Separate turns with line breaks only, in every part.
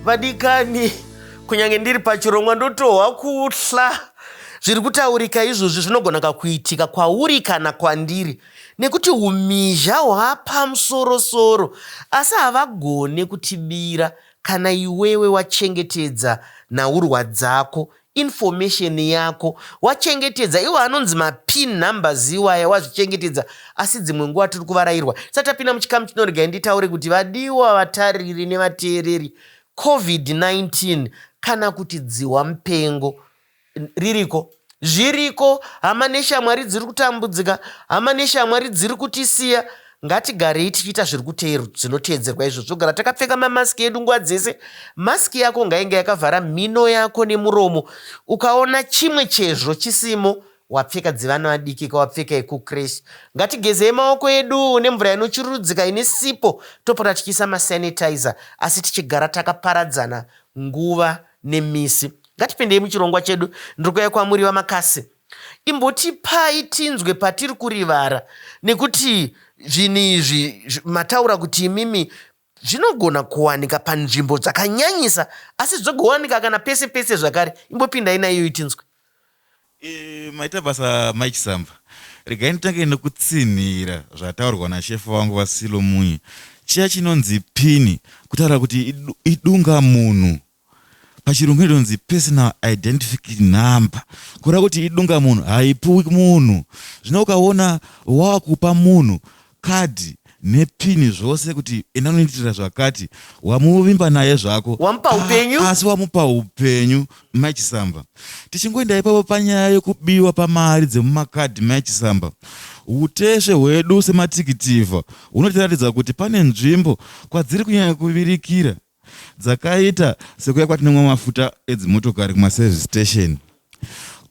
Vadikani, kunyange ndiri pachirongwa ndotohwa kutla. Zviri kutaurika izvozvi zvinogona kakuitika kwauri kana kwandiri, nekuti umhizha hwapamusoro-soro, asi havagone kutibira kana iwewe wachengetedza nhaurwa dzako, information yako wachengetedza. Iwo anonzi mapin numbers iwaya wazvichengetedza, asi dzimwe nguva tiri kuvarairwa. Satapinda muchikamu chinoregai nditaure kuti vadiwa vatariri nevateereri, COVID-19 kana kuti dzihwa mupengo ririko, zviriko. Hama neshamwari dziri kutambudzika, hama neshamwari dziri kutisiya. Ngatigarei tichiita zvinoteedzerwa izvo. Togara takapfeka mamasiki edu nguva dzese. Masiki yako ngainge yakavhara mhino yako nemuromo. Ukaona chimwe chezvo chisimo, wapfeka dzivana vadiki kawapfeka yekukreshi. Ngatigezei maoko edu nemvura inochururudzika ine sipo, topora tichiisa masanitizer, asi tichigara takaparadzana nguva nemisi. Ngatipindei muchirongwa chedu. Ndiri kuuya kwamuri vamakasi. Imbotipai tinzwe patiri kurivara, nekuti zvinhu izvi mataura kuti imimi zvinogona kuwanika panzvimbo dzakanyanyisa, asi zvogowanika kana pese pese zvakare. Imbopindai naiyo tinzwe.
Maita basa Maichisamba, regai nditange nekutsinhira zvataurwa nashefu wangu Vasilo Munyi. Chiya chinonzi pini, kutaura kuti idunga munhu. Pachirungu inonzi personal identification number. Kura kuti idunga munhu, haipuwi munhu. Zvino ukaona wakupa munhu kadhi nepini zvose kuti inanoitira zvakati, wamuvimba naye zvako,
wamupa upenyu,
asi wamupa upenyu. Maichisamba, tichingoenda ipapo panyaya yekubiwa pamari dzemumakadhi. Maichisamba, uteshe hwedu sematikitivha hunotiratidza kuti pane nzvimbo kwadziri kunyanya kuvirikira, dzakaita sekuya kwatinomwa mafuta edzimotokari kumaservice station.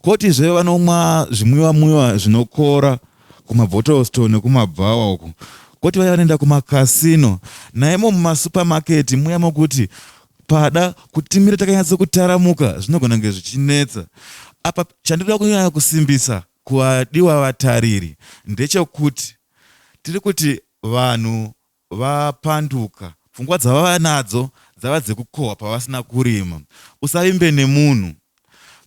Kotizve vanomwa zvimwiwa zvinokora kumabottle store nekumabhawa uku. Koti vaya vanoenda kumakasino, naimo mumasupamaketi muya mokuti pada kutimira takanyatsa kutaramuka zvinogona kunge zvichinetsa. Apa chandinoda kunyanya kusimbisa kuvadiwa vatariri ndechekuti tiri kuti vanhu vapanduka, pfungwa dzavava nadzo dzava dzekukohwa pavasina kurima. Usavimbe nemunhu.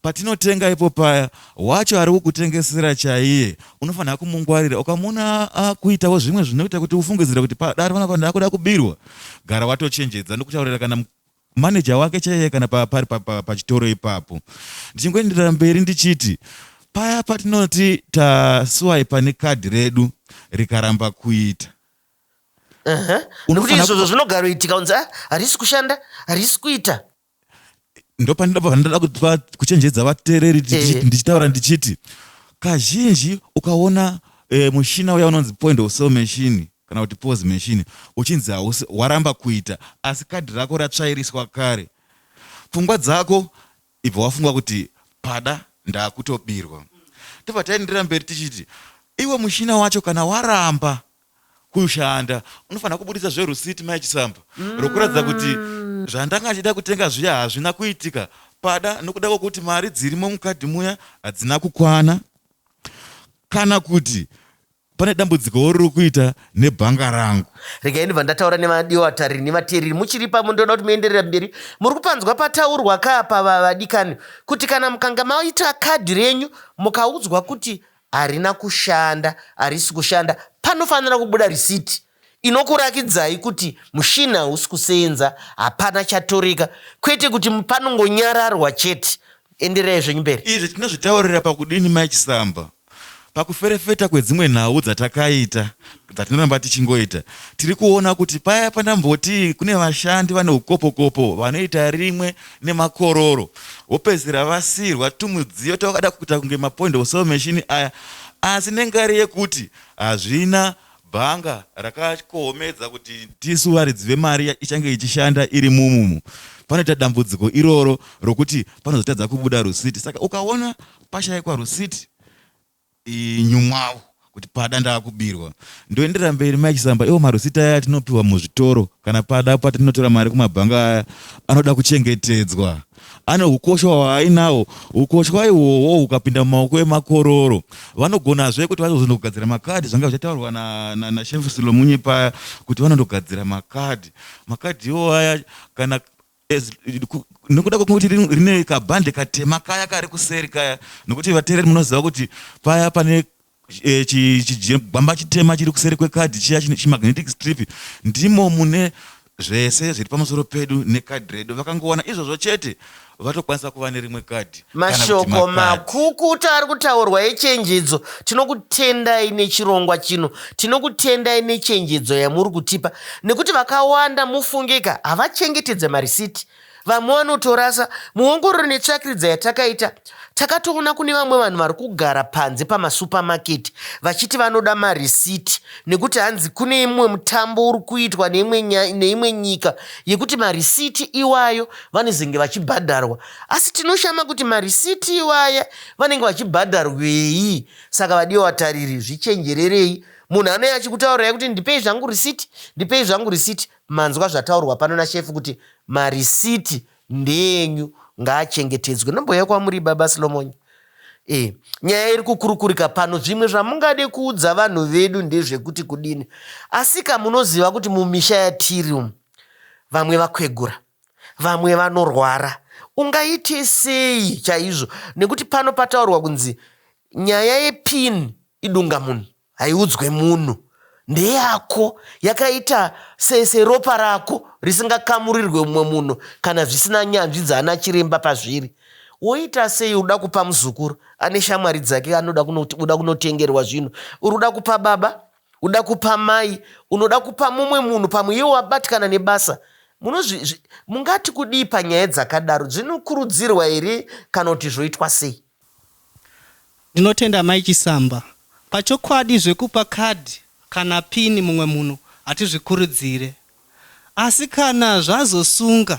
Patinotenga ipo paya, wacho ari kukutengesera chaiye, unofanira kumungwarira. Ukamona kuitawo zvimwe zvinoita kuti ufungidzire kuti padari vana vanhu akuda kubirwa, gara watochenjedza nokutaurira kana manager wake chaiye kana pari pachitoro ipapo. Ndichingoenderera mberi ndichiti, paya patinoti taswipa nekadhi redu rikaramba kuita,
nekuti izvozvo zvinogara itika unzi harisi kushanda, harisi kuita.
Ndopandinoda kuchenjedza vateereri ndichitaura ndichiti, kazhinji ukaona mushina uya unonzi point of sale machine kana kuti POS machine uchinzi waramba kuita, asi kadhi rako ratsvairiswa kare, pfungwa dzako ibva wafunga kuti pada ndakutobirwa. Tobva taenderera mberi tichiti, iwe mushina wacho kana waramba kushanda, unofanira kubudisa zverusiti. Maichisamba, rokuratidza kuti zvandanga achida kutenga zviya hazvina kuitika, pada nokuda kwokuti mari dzirimo mukadhi muya hadzina kukwana, kana kuti pane dambudziko riri kuita nebhanga rangu.
Regai ndibva ndataura nevadiwa vatariri nevateereri, muchiri pamo ndoda kuti muenderera mberi. Muri kupanzwa pataurwa kapa vadikani, kuti kana mukanga maita kadhi renyu mukaudzwa kuti harina kushanda, harisi kushanda, panofanira kubuda risiti inokurakidzai kuti mushina hausi kusenza, hapana chatoreka, kwete kuti panongonyararwa chete. Enderai zvenyu mberi.
Izvi tinozvitaurira pakudini Maichisamba? Pakuferefeta kwedzimwe nhau dzatakaita, dzatinoramba tichingoita, tiri kuona kuti paya pandamboti kune vashandi vane ukopo-kopo vanoita rimwe nemakororo, wopedzera vasirwa tumudziyo tawakada kuita kunge mapoint of sale machine aya, asi nengari yekuti hazvina bhanga rakakohomedza kuti tisu varidzive mari ichange ichishanda iri mumumu. Panoita dambudziko iroro rokuti panozotadza kubuda rusiti. Saka ukaona pashayikwa rusiti nyumwawo kuti pada ndakubirwa, ndoenderera mberi Maichisamba. Iwo marusiti aya tinopiwa muzvitoro kana pada patinotora mari kumabhanga aya, anoda kuchengetedzwa. Ane ukosha hwaainawo, ukosha ihwohwo ukapinda mumaoko emakororo, vanogonazve kuti vazozondogadzira makadhi. Zvanga zvichataurwa nashefu Vasilo Munyi paya kuti vanondogadzira makadhi. Makadhi iwo aya kana nokuda kwekuti rine kabhande katema kaya kari kuseri kaya, nokuti vateereri munoziva kuti paya pane chigwamba chitema chiri kuseri kwekadhi chiya chimagnetic strip, ndimo mune zvese zviri pamusoro pedu nekadhi redu. Vakangowana izvozvo chete vatokwanisa kuva nerimwe kadhi.
Mashoko makukuta ari kutaurwa echenjedzo. Tinokutendai nechirongwa chino, tinokutendai nechenjedzo yamuri kutipa, nekuti vakawanda mufungika havachengetedze marisiti. Vamwe vanotorasa. Muongororo netsvakiridza yatakaita, takatoona kune vamwe vanhu vari kugara panze pamasupamaketi vachiti vanoda marisiti, nekuti hanzi kune imwe mutambo uri kuitwa neimwe nyika yekuti marisiti iwayo vanozenge vachibhadharwa. Asi tinoshama kuti marisiti iwaya vanenge vachibhadharwei. Saka vadiwa vatariri, zvichenjererei. Munhu anenge achikutaurirai kuti ndipei zvangu risiti, ndipei zvangu risiti, manzwa zvataurwa pano nashefu kuti marisiti ndenyu, ngaachengetedzwe. Nombouya kwamuri baba Solomon. Nyaya iri kukurukurika pano. Zvimwe zvamungade kuudza vanhu vedu ndezvekuti kudini. Asika munoziva kuti mumisha yatiri umu vamwe vakwegura, vamwe vanorwara. Ungaite sei chaizvo? Nekuti pano pataurwa kunzi nyaya yepini idunga munhu, haiudzwe munhu, ndeyako, yakaita seropa rako risingakamurirwe mumwe munhu kana zvisina nyanzvi dzaana chiremba pazviri. Woita sei uda kupa muzukuru ane shamwari dzake uda kunotengerwa zvinhu? Uri uda kupa baba, uda kupa mai, unoda kupa mumwe munhu pamwe iwo wabatikana nebasa. Mungati kudii panyaya dzakadaro? Zvinokurudzirwa here kana kuti zvoitwa sei?
Ndinotenda mai Chisamba. Pachokwadi zvekupa kadhi kana pini mumwe munhu hatizvikurudzire. Asi kana zvazosunga,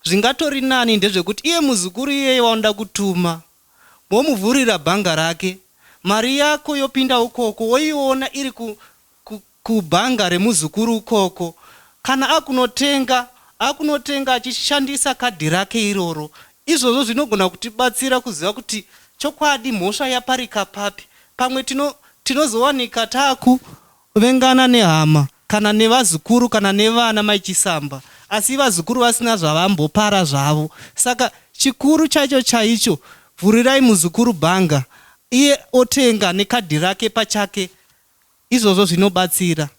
zvingatori nani ndezvekuti iye muzukuru iyeye waunda kutuma, womuvhurira bhanga rake, mari yako yopinda ukoko, woiona iri kubhanga remuzukuru ukoko. Kana akunotenga achishandisa kadhi rake iroro, izvozvo zvinogona kutibatsira kuziva kuti chokwadi mhosva yaparika papi. Pamwe tinozowanika takuvengana nehama kana nevazukuru kana nevana mai Chisamba, asi vazukuru vasina zvavambopara zvavo. Saka chikuru chaicho, vhurirai muzukuru bhanga, iye otenga nekadhi rake pachake. Izvozvo zvinobatsira.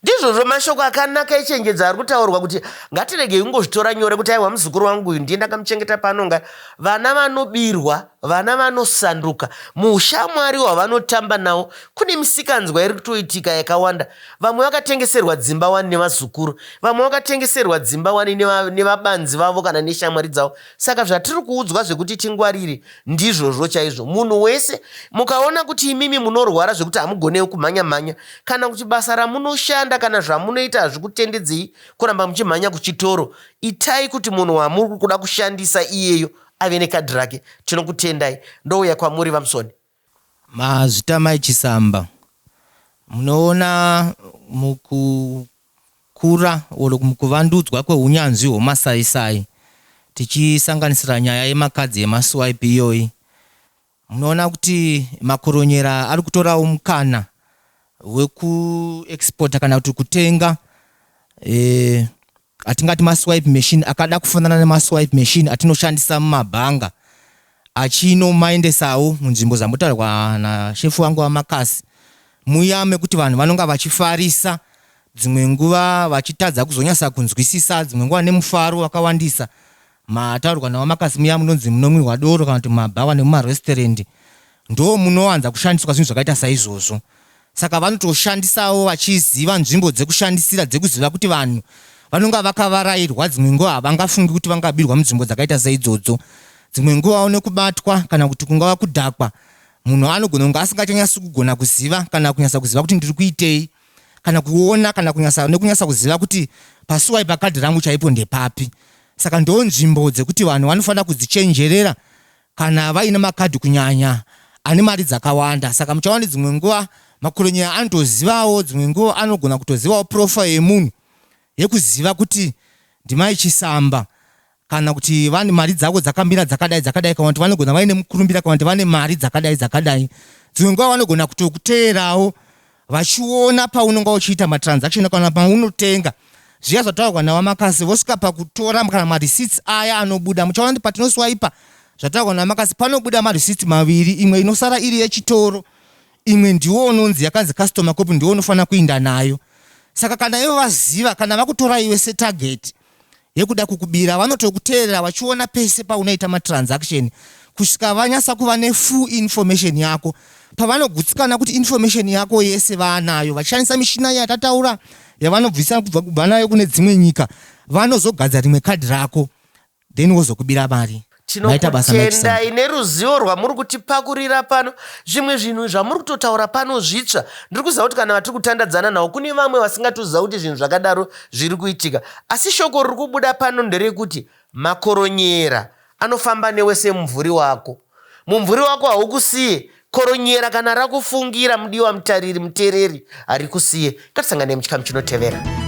Ndizvozvo mashoko akanaka echenjedzo ari kutaurwa kuti ngatiregei kungozvitora nyore kuti aiwa muzukuru wangu uyu ndiye ndakamuchengeta panonga. Vana vanobirwa, vana vanosanduka, muushamwari hwavanotamba nawo kune misikanzwa iri kutoitika yakawanda. Vamwe vakatengeserwa dzimba wani nevazukuru, vamwe vakatengeserwa dzimba wani nevabanzi vavo kana neshamwari dzavo. Saka zvatiri kuudzwa zvekuti tingwarire ndizvozvo chaizvo. Munhu wese mukaona kuti imimi munorwara zvekuti hamugonei kumhanya-mhanya, kana kuti basa ramunoshanda kana zvamunoita hazvikutendedzei kuramba muchimhanya kuchitoro, itai kuti munhu wamuri kuda kushandisa iyeyo ave nekadhi rake. Tinokutendai. Ndouya kwamuri Vamusoni.
Mazvita mai Chisamba, munoona mukukura mukuvandudzwa kweunyanzvi hwemasaisai, tichisanganisira nyaya yemakadzi emaswipe iyoyi, munoona kuti makoronyera ari kutorawo mukana wekuexporta kana kuti kutenga atingati maswipe machine akada kufanana nemaswipe machine atinoshandisa mumabhanga, achinomaendesawo munzvimbo dzambotaurwa nashefu wangu wamakasi. Muya mekuti vanhu vanonga vachifarisa, dzimwe nguva vachitadza kuzonyasa kunzwisisa, dzimwe nguva nemufaro wakawandisa. Mataurwa nawamakasi muya munonzi munomwirwa doro kana kuti mumabhawa nemumarestaurant, ndo munowanza kushandiswa zvinhu zvakaita saizvozvo. Saka vanotoshandisawo vachiziva nzvimbo dzekushandisira, dzekuziva kuti vanhu vanonga vakavarairwa, dzimwe nguva havangafungi kuti vangabirwa munzvimbo dzakaita saidzodzo. Dzimwe nguva nekubatwa kana kuti kungava kudhakwa, munhu anogona kunge asingachanyasi kugona kuziva kana kunyasa kuziva kuti ndiri kuitei, kana kuona kana nekunyasa kuziva kuti paswipe pakadhi rangu chaipo ndepapi. Saka ndo nzvimbo dzekuti vanhu vanofanira kudzichenjerera kana vaina makadhi kunyanya ane mari dzakawanda. Saka muchaona dzimwe nguva makoronyera anotozivawo, dzimwe nguva anogona kutozivawo profile yemunhu yekuziva kuti ndimai Chisamba, kana kuti vane mari dzavo dzakamira dzakadai dzakadai, kana kuti vanogona vaine mukurumbira, kana kuti vane mari dzakadai dzakadai. Dzimwe nguva vanogona kutokuteerawo vachiona paunonga uchiita matransaction kana paunotenga zviya zvataurwa nawamakasi vosvika pakutora kana marisits aya anobuda. Muchaona kuti patinoswaipa zvataurwa nawamakasi panobuda marisits maviri, imwe inosara iri yechitoro, imwe ndiwo unonzi yakanzi customer copy, ndiwo unofanira kuinda nayo. Saka kana ivo vaziva, kana vakutora iwe setarget yekuda kukubira, vanotokuteerera vachiona pese paunoita matransaction kusvika vanyasa kuva nefull information yako. Pavanogutsikana kuti information yako yese vaanayo, vachishandisa mishina yatataura yavanobvisa kubva nayo kune dzimwe nyika, vanozogadzira rimwe kadhi rako then wozokubira mari.
Tinokutenda ine ruzivo rwamuri kutipakurira pano. Zvimwe zvinhu zvamuri kutotaura pano zvitsva. Ndiri kuziva kuti kana vatiri kutandadzana navo kune vamwe vasingatoziva kuti zvinhu zvakadaro zviri kuitika. Asi shoko riri kubuda pano nderekuti makoronyera anofamba newe semumvuri wako. Mumvuri wako haukusiye. Koronyera kana rakufungira mudiwa mutariri muteereri harikusiye. Ngatisangane muchikamu chinotevera.